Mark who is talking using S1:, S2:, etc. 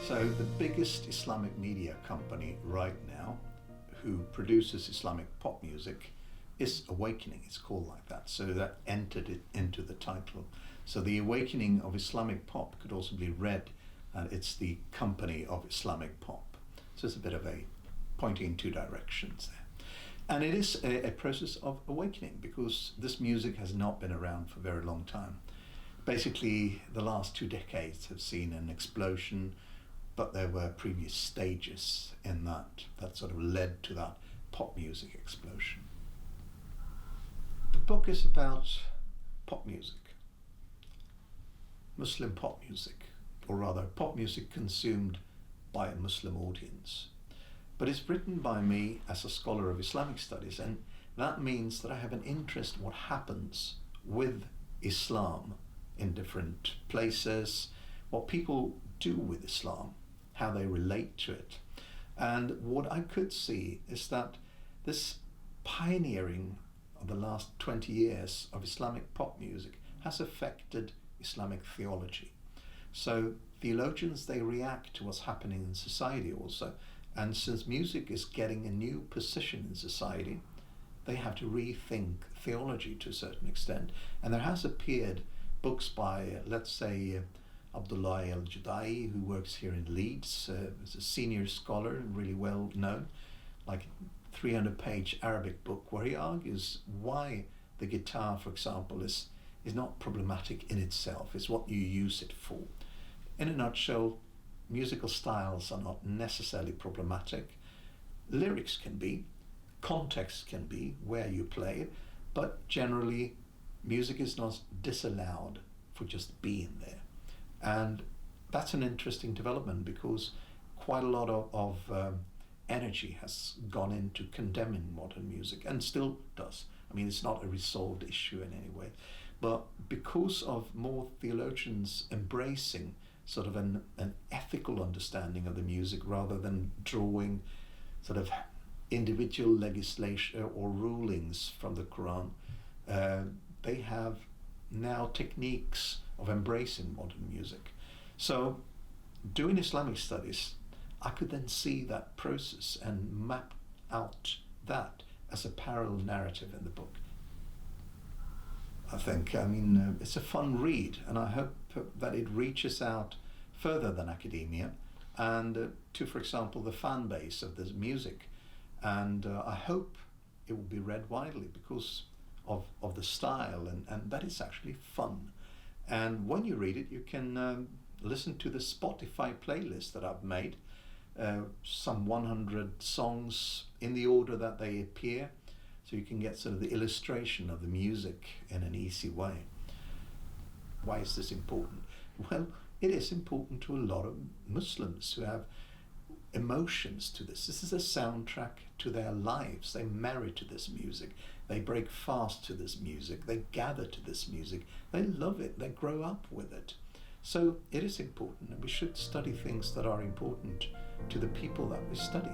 S1: So the biggest Islamic media company right now who produces Islamic pop music is Awakening. It's called like that. So that entered it into the title. So the Awakening of Islamic Pop could also be read, and it's the company of Islamic pop. So it's a bit of a pointing in two directions there. And it is a process of awakening because this music has not been around for a very long time. Basically, the last 2 decades have seen an explosion, but there were previous stages in that sort of led to that pop music explosion. The book is about pop music, Muslim pop music, or rather pop music consumed by a Muslim audience. But it's written by me as a scholar of Islamic studies, and that means that I have an interest in what happens with Islam in different places, what people do with Islam, how they relate to it. And what I could see is that this pioneering of the last 20 years of Islamic pop music has affected Islamic theology. So theologians, they react to what's happening in society also. And since music is getting a new position in society, they have to rethink theology to a certain extent. And there has appeared books by, let's say, Abdullah al-Judai, who works here in Leeds, is a senior scholar, really well known, like 300-page Arabic book where he argues why the guitar, for example, is not problematic in itself. It's what you use it for. In a nutshell, musical styles are not necessarily problematic. Lyrics can be, context can be, where you play it, but generally music is not disallowed for just being there. And that's an interesting development because quite a lot of energy has gone into condemning modern music and still does. I mean, it's not a resolved issue in any way. But because of more theologians embracing sort of an ethical understanding of the music rather than drawing sort of individual legislation or rulings from the Quran, they have now techniques of embracing modern music. So doing Islamic studies, I could then see that process and map out that as a parallel narrative in the book. I think, it's a fun read, and I hope that it reaches out further than academia and to, for example, the fan base of this music. And I hope it will be read widely because of the style and that is actually fun. And when you read it, you can listen to the Spotify playlist that I've made, some 100 songs in the order that they appear, so you can get sort of the illustration of the music in an easy way. Why is this important? Well, it is important to a lot of Muslims who have emotions to this. This is a soundtrack to their lives. They marry to this music. They break fast to this music. They gather to this music. They love it. They grow up with it. So it is important, and we should study things that are important to the people that we study.